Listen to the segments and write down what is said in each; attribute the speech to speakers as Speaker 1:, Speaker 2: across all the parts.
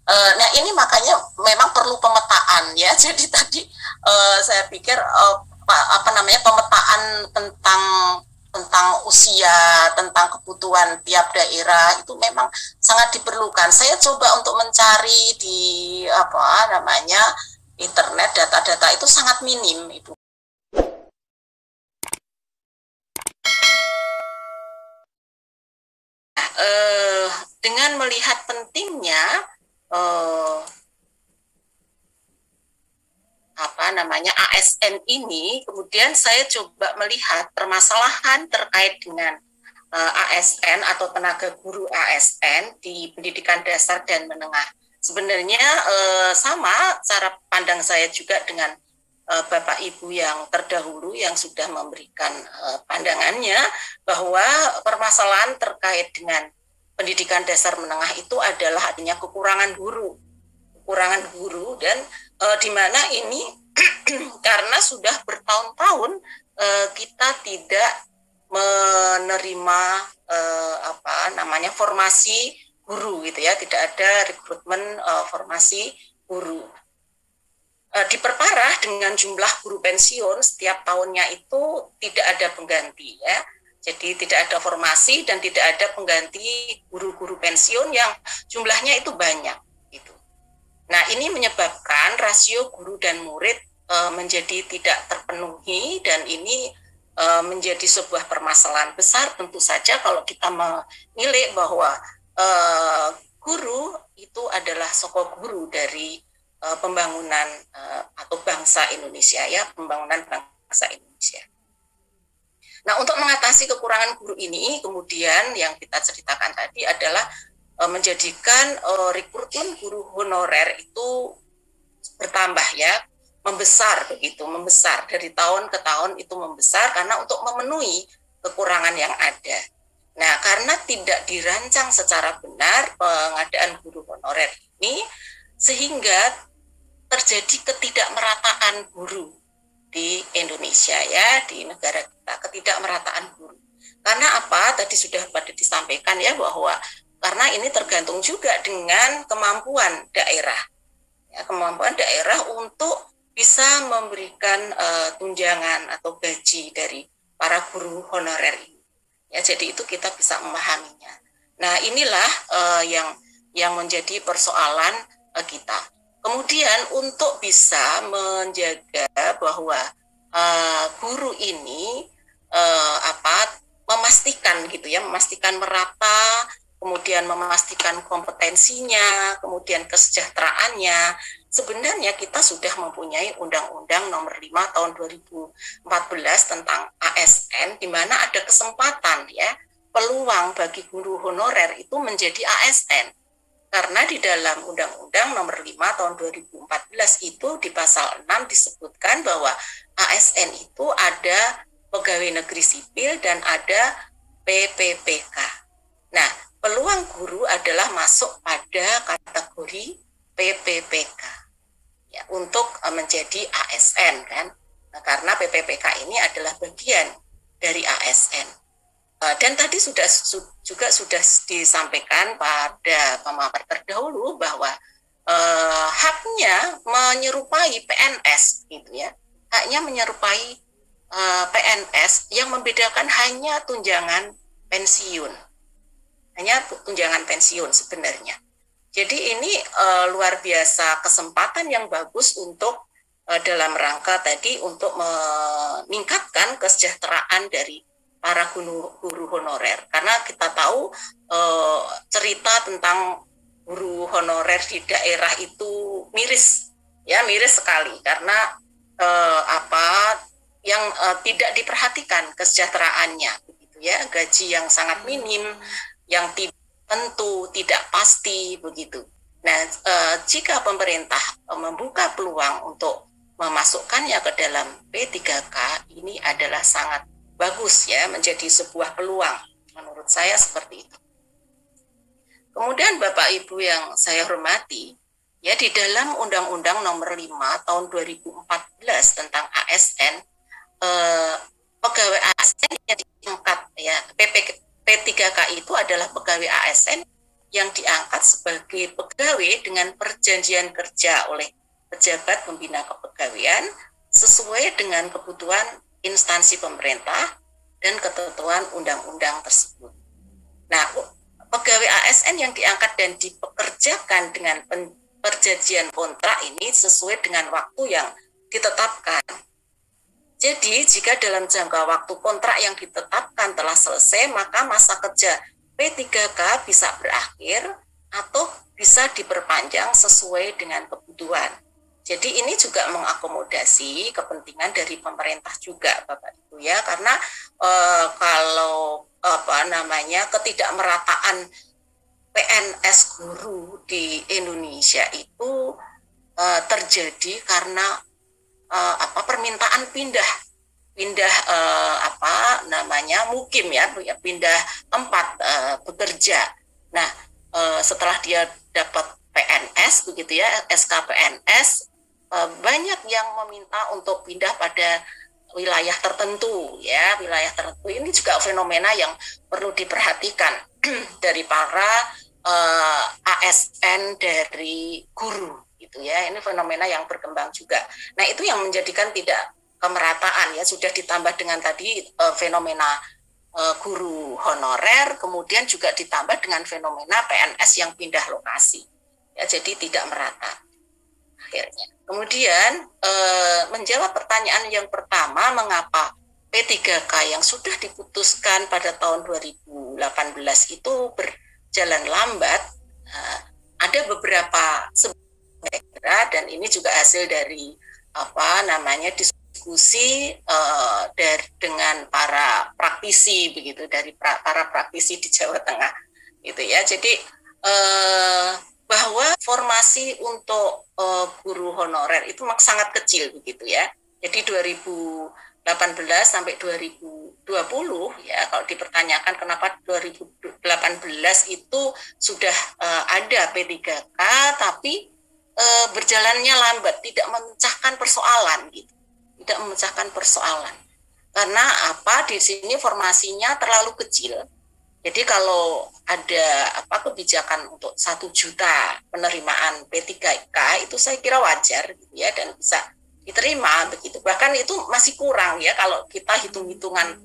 Speaker 1: Nah ini makanya memang perlu pemetaan ya. Jadi tadi saya pikir apa namanya pemetaan tentang usia, tentang kebutuhan tiap daerah itu memang sangat diperlukan. Saya coba untuk mencari di apa namanya internet data-data itu sangat minim, Ibu. Eh, dengan melihat pentingnya eh, apa namanya ASN ini, kemudian saya coba melihat permasalahan terkait dengan ASN atau tenaga guru ASN di pendidikan dasar dan menengah. Sebenarnya sama cara pandang saya juga dengan Bapak Ibu yang terdahulu yang sudah memberikan pandangannya bahwa permasalahan terkait dengan pendidikan dasar menengah itu adalah adanya kekurangan guru dan di mana ini karena sudah bertahun-tahun kita tidak menerima apa namanya formasi guru gitu ya, tidak ada rekrutmen formasi guru. Diperparah dengan jumlah guru pensiun setiap tahunnya itu tidak ada pengganti ya. Jadi tidak ada formasi dan tidak ada pengganti guru-guru pensiun yang jumlahnya itu banyak gitu. Nah, ini menyebabkan rasio guru dan murid menjadi tidak terpenuhi dan ini menjadi sebuah permasalahan besar tentu saja kalau kita menilai bahwa guru itu adalah sosok guru dari pembangunan atau bangsa Indonesia ya, pembangunan bangsa Indonesia. Nah, untuk mengatasi kekurangan guru ini, kemudian yang kita ceritakan tadi adalah menjadikan rekrutmen guru honorer itu bertambah ya, membesar begitu, membesar dari tahun ke tahun itu membesar karena untuk memenuhi kekurangan yang ada. Nah, karena tidak dirancang secara benar pengadaan guru honorer ini, sehingga terjadi ketidakmerataan guru di Indonesia ya, di negara kita, ketidakmerataan guru. Karena apa? Tadi sudah pada disampaikan ya bahwa karena ini tergantung juga dengan kemampuan daerah. Ya, kemampuan daerah untuk bisa memberikan tunjangan atau gaji dari para guru honorer ini. Ya, jadi itu kita bisa memahaminya. Nah, inilah yang menjadi persoalan kita. Kemudian untuk bisa menjaga bahwa guru ini memastikan gitu ya, memastikan merata, kemudian memastikan kompetensinya, kemudian kesejahteraannya. Sebenarnya kita sudah mempunyai Undang-Undang Nomor 5 Tahun 2014 tentang ASN, di mana ada kesempatan ya, peluang bagi guru honorer itu menjadi ASN. Karena di dalam Undang-Undang Nomor 5 Tahun 2014 itu di pasal 6 disebutkan bahwa ASN itu ada pegawai negeri sipil dan ada PPPK. Nah, peluang guru adalah masuk pada kategori PPPK ya, untuk menjadi ASN kan. Nah, karena PPPK ini adalah bagian dari ASN. Dan tadi juga sudah disampaikan pada pemaparan terdahulu bahwa haknya menyerupai PNS gitu ya, haknya menyerupai PNS, yang membedakan hanya tunjangan pensiun, sebenarnya. Jadi ini luar biasa kesempatan yang bagus untuk dalam rangka tadi untuk meningkatkan kesejahteraan dari para guru honorer, karena kita tahu cerita tentang guru honorer di daerah itu miris sekali karena yang tidak diperhatikan kesejahteraannya begitu ya, gaji yang sangat minim, yang tidak tentu, tidak pasti begitu. Nah, jika pemerintah membuka peluang untuk memasukkannya ke dalam P3K, ini adalah sangat bagus ya, menjadi sebuah peluang. Menurut saya seperti itu. Kemudian Bapak Ibu yang saya hormati, ya di dalam Undang-Undang Nomor 5 Tahun 2014 tentang ASN, pegawai ASN yang diangkat ya, P3K itu adalah pegawai ASN yang diangkat sebagai pegawai dengan perjanjian kerja oleh pejabat pembina kepegawaian sesuai dengan kebutuhan instansi pemerintah dan ketentuan undang-undang tersebut. Nah, pegawai ASN yang diangkat dan dipekerjakan dengan perjanjian kontrak ini sesuai dengan waktu yang ditetapkan. Jadi, jika dalam jangka waktu kontrak yang ditetapkan telah selesai, maka masa kerja P3K bisa berakhir atau bisa diperpanjang sesuai dengan kebutuhan. Jadi ini juga mengakomodasi kepentingan dari pemerintah juga, Bapak Ibu ya, karena kalau ketidakmerataan PNS guru di Indonesia itu terjadi karena permintaan pindah mukim ya, pindah tempat bekerja. Nah, setelah dia dapat PNS begitu ya, SK PNS, banyak yang meminta untuk pindah pada wilayah tertentu ya, wilayah tertentu. Ini juga fenomena yang perlu diperhatikan dari para ASN dari guru gitu ya. Ini fenomena yang berkembang juga. Nah, itu yang menjadikan tidak kemerataan ya, sudah ditambah dengan tadi fenomena guru honorer, kemudian juga ditambah dengan fenomena PNS yang pindah lokasi. Ya, jadi tidak merata akhirnya. Kemudian menjawab pertanyaan yang pertama, mengapa P3K yang sudah diputuskan pada tahun 2018 itu berjalan lambat? Ada beberapa daerah, dan ini juga hasil dari diskusi dengan para praktisi begitu, dari para praktisi di Jawa Tengah gitu ya. Jadi bahwa formasi untuk guru honorer itu sangat kecil begitu ya. Jadi 2018 sampai 2020 ya, kalau dipertanyakan kenapa 2018 itu sudah ada P3K tapi berjalannya lambat, tidak memecahkan persoalan gitu. Tidak memecahkan persoalan. Karena di sini formasinya terlalu kecil. Jadi kalau ada kebijakan untuk 1 juta penerimaan P3K itu saya kira wajar gitu ya, dan bisa diterima begitu. Bahkan itu masih kurang ya kalau kita hitung-hitungan,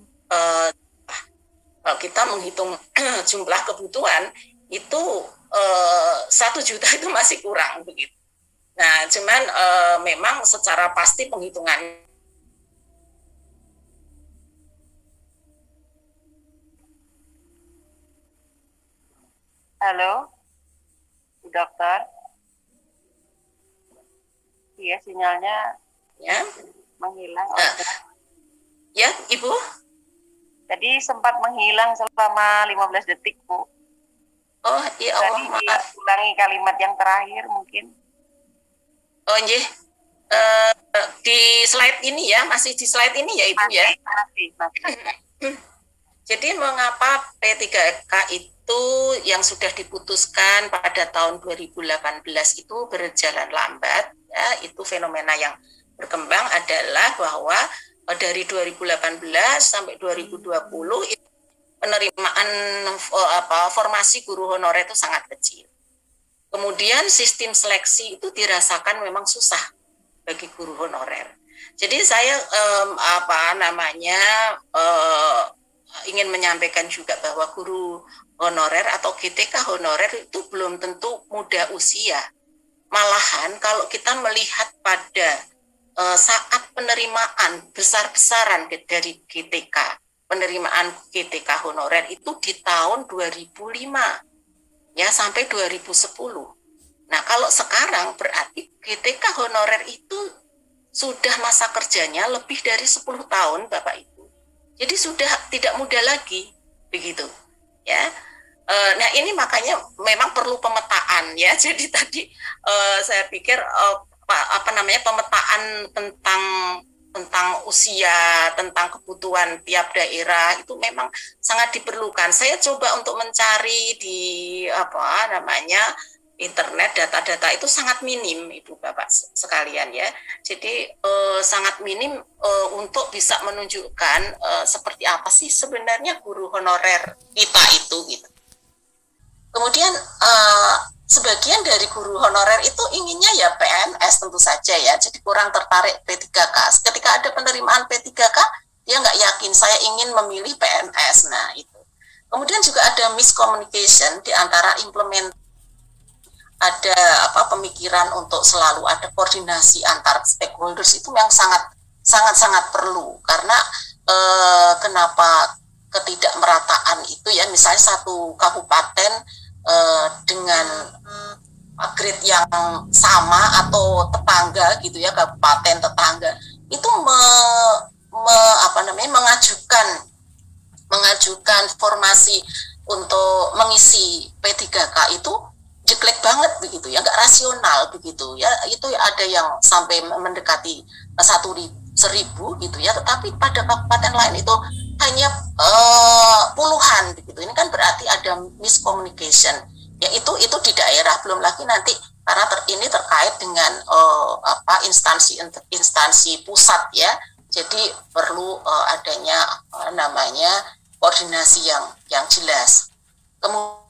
Speaker 1: kalau kita menghitung jumlah kebutuhan itu 1 juta itu masih kurang begitu. Nah, cuman memang secara pasti penghitungan.
Speaker 2: Halo, dokter. Iya, sinyalnya
Speaker 1: Ya,
Speaker 2: menghilang.
Speaker 1: ya, Ibu.
Speaker 2: Tadi sempat menghilang selama 15 detik, Bu.
Speaker 1: Oh, iya, Allah, maaf.
Speaker 2: Ulangi kalimat yang terakhir mungkin.
Speaker 1: Oh, iya. Di slide ini ya, masih di slide ini ya, Ibu ya.
Speaker 2: Masih.
Speaker 1: Jadi mengapa P3K itu yang sudah diputuskan pada tahun 2018 itu berjalan lambat ya, itu fenomena yang berkembang adalah bahwa dari 2018 sampai 2020 itu penerimaan formasi guru honorer itu sangat kecil. Kemudian sistem seleksi itu dirasakan memang susah bagi guru honorer. Jadi saya ingin menyampaikan juga bahwa guru honorer atau GTK honorer itu belum tentu muda usia. Malahan kalau kita melihat pada saat penerimaan besar-besaran dari GTK, penerimaan GTK honorer itu di tahun 2005 ya sampai 2010. Nah, kalau sekarang berarti GTK honorer itu sudah masa kerjanya lebih dari 10 tahun, Bapak Ibu. Jadi sudah tidak muda lagi, begitu, ya. Nah, ini makanya memang perlu pemetaan, ya. Jadi tadi saya pikir pemetaan tentang usia, tentang kebutuhan tiap daerah itu memang sangat diperlukan. Saya coba untuk mencari di internet, data-data itu sangat minim, Ibu Bapak sekalian ya. Jadi sangat minim untuk bisa menunjukkan seperti apa sih sebenarnya guru honorer kita itu gitu. Kemudian sebagian dari guru honorer itu inginnya ya PNS tentu saja ya, jadi kurang tertarik P3K. Ketika ada penerimaan P3K, dia nggak yakin, saya ingin memilih PNS. Nah itu. Kemudian juga ada miscommunication di antara implement, ada pemikiran untuk selalu ada koordinasi antar stakeholders itu yang sangat perlu, karena kenapa ketidakmerataan itu ya, misalnya satu kabupaten dengan grade yang sama atau tetangga gitu ya, kabupaten tetangga itu mengajukan formasi untuk mengisi P3K itu jelek banget begitu ya, nggak rasional begitu ya. Itu ada yang sampai mendekati 1.000 gitu ya, tetapi pada kabupaten lain itu hanya puluhan begitu. Ini kan berarti ada miscommunication ya, itu di daerah. Belum lagi nanti karena ini terkait dengan instansi pusat ya, jadi perlu adanya namanya koordinasi yang jelas. Kemudian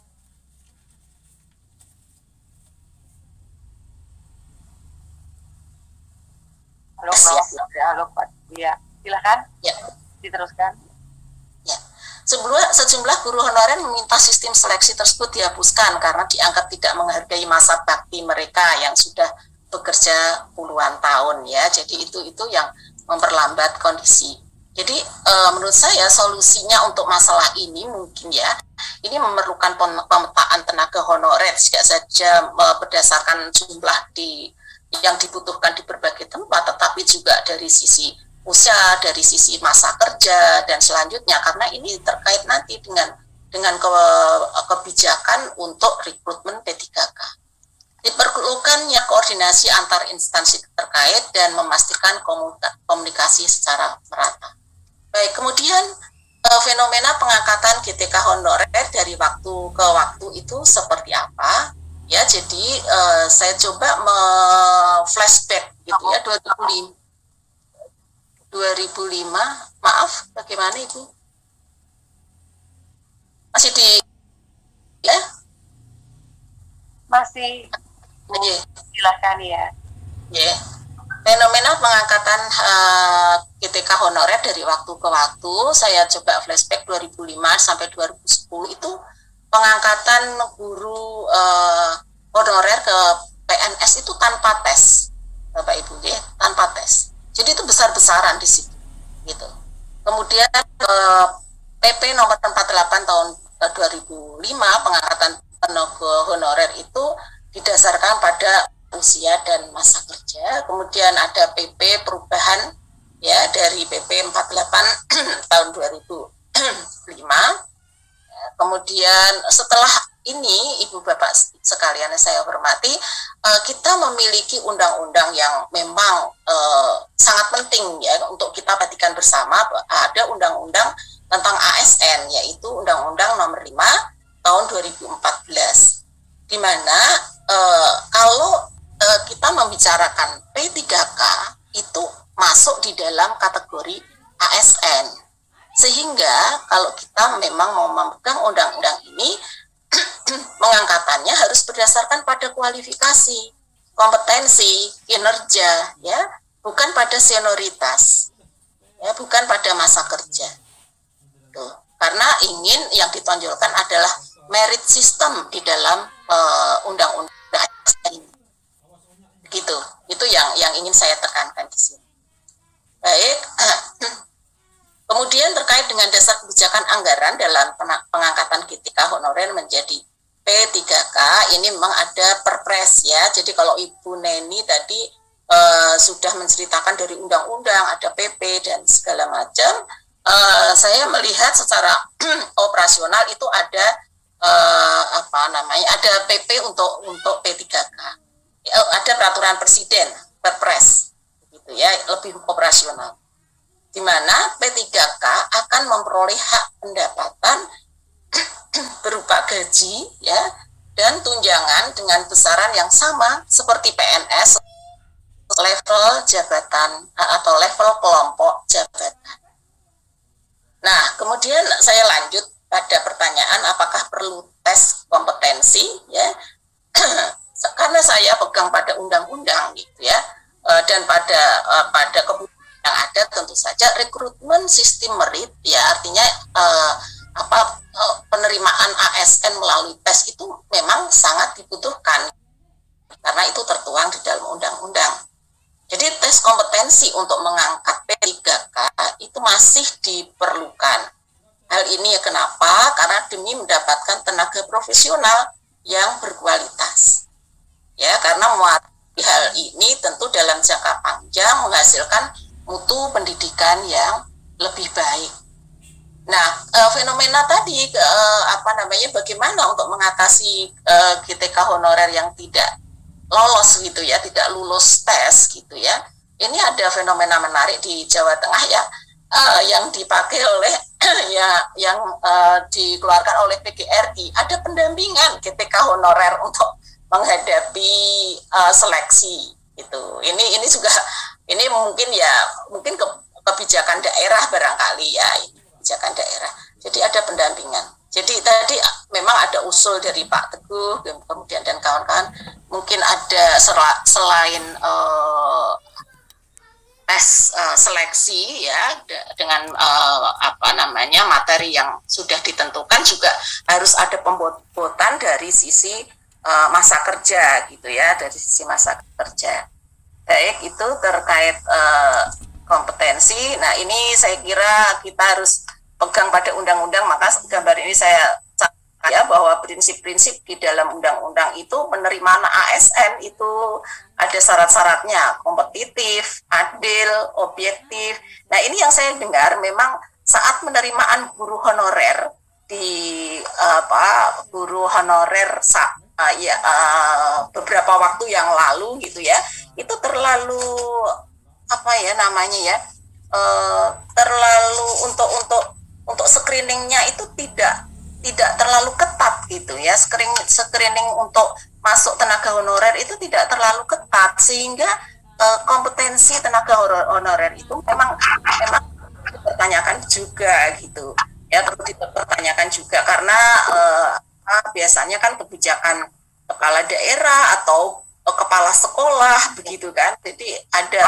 Speaker 2: halo Pak, ya silakan
Speaker 1: ya,
Speaker 2: diteruskan.
Speaker 1: ya. Sejumlah guru honorer meminta sistem seleksi tersebut dihapuskan karena dianggap tidak menghargai masa bakti mereka yang sudah bekerja puluhan tahun ya. Jadi itu yang memperlambat kondisi. Jadi menurut saya solusinya untuk masalah ini mungkin ya, ini memerlukan pemetaan tenaga honorer tidak saja berdasarkan jumlah yang dibutuhkan di berbagai tempat, tetapi juga dari sisi usia, dari sisi masa kerja dan selanjutnya, karena ini terkait nanti dengan kebijakan untuk rekrutmen P3K. Diperlukannya koordinasi antar instansi terkait dan memastikan komunikasi secara merata. Baik, kemudian fenomena pengangkatan GTK honorer dari waktu ke waktu itu seperti apa? Ya, jadi saya coba flashback gitu ya, 2005, maaf, bagaimana Ibu? Masih di ya?
Speaker 2: Masih, silakan ya.
Speaker 1: Ya. Fenomena pengangkatan GTK honorer dari waktu ke waktu, saya coba flashback 2005 sampai 2010 itu pengangkatan guru honorer ke PNS itu tanpa tes, Bapak Ibu ya, tanpa tes. Jadi itu besar-besaran di situ, gitu. Kemudian PP nomor 48 tahun 2005 pengangkatan tenaga honorer itu didasarkan pada usia dan masa kerja. Kemudian ada PP perubahan ya dari PP 48 tahun 2005. Kemudian setelah ini, Ibu Bapak sekalian yang saya hormati, kita memiliki undang-undang yang memang sangat penting ya untuk kita perhatikan bersama. Ada undang-undang tentang ASN, yaitu Undang-Undang Nomor 5 tahun 2014, di mana kalau kita membicarakan P3K itu masuk di dalam kategori ASN. Sehingga kalau kita memang mau memegang undang-undang ini, mengangkatannya harus berdasarkan pada kualifikasi, kompetensi, kinerja, ya, bukan pada senioritas, ya, bukan pada masa kerja. Tuh. Karena yang ditonjolkan adalah merit system di dalam undang-undang ASN ini. Gitu. Itu yang ingin saya tekankan di sini. Baik. Kemudian terkait dengan dasar kebijakan anggaran dalam pengangkatan GTK honorer menjadi P3K, ini memang ada perpres ya. Jadi kalau Ibu Neni tadi sudah menceritakan dari undang-undang, ada PP dan segala macam, saya melihat secara operasional itu ada ada PP untuk P3K. Ada peraturan presiden, perpres gitu ya, lebih operasional, di mana P3K akan memperoleh hak pendapatan berupa gaji ya dan tunjangan dengan besaran yang sama seperti PNS level jabatan atau level kelompok jabatan. Nah, kemudian saya lanjut pada pertanyaan apakah perlu tes kompetensi ya. Karena saya pegang pada undang-undang gitu ya, dan pada kebutuhan yang ada tentu saja rekrutmen sistem merit ya, artinya penerimaan ASN melalui tes itu memang sangat dibutuhkan karena itu tertuang di dalam undang-undang. Jadi tes kompetensi untuk mengangkat P3K itu masih diperlukan. Hal ini ya kenapa? Karena demi mendapatkan tenaga profesional yang berkualitas. Ya, karena hal ini tentu dalam jangka panjang menghasilkan mutu pendidikan yang lebih baik. Nah, fenomena tadi bagaimana untuk mengatasi GTK honorer yang tidak lolos gitu ya, tidak lulus tes gitu ya. Ini ada fenomena menarik di Jawa Tengah ya, yang dipakai oleh yang dikeluarkan oleh PGRI. Ada pendampingan GTK honorer untuk menghadapi seleksi itu. Ini juga mungkin kebijakan daerah barangkali ya, kebijakan daerah. Jadi ada pendampingan. Jadi tadi memang ada usul dari Pak Teguh kemudian dan kawan-kawan, mungkin ada selain tes seleksi ya dengan materi yang sudah ditentukan, juga harus ada pembobotan dari sisi masa kerja gitu ya, dari sisi masa kerja. Baik, itu terkait kompetensi. Nah, ini saya kira kita harus pegang pada undang-undang, maka gambar ini saya ya bahwa prinsip-prinsip di dalam undang-undang itu penerimaan ASN itu ada syarat-syaratnya, kompetitif, adil, objektif. Nah, ini yang saya dengar memang saat penerimaan guru honorer beberapa waktu yang lalu gitu ya, itu terlalu terlalu untuk screeningnya itu tidak terlalu ketat gitu ya. Screening untuk masuk tenaga honorer itu tidak terlalu ketat, sehingga kompetensi tenaga honorer itu memang dipertanyakan juga gitu ya, perlu dipertanyakan juga karena biasanya kan kebijakan kepala daerah atau kepala sekolah begitu kan, jadi ada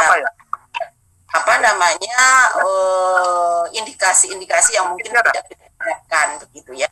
Speaker 1: indikasi-indikasi yang mungkin tidak diperhatikan begitu ya.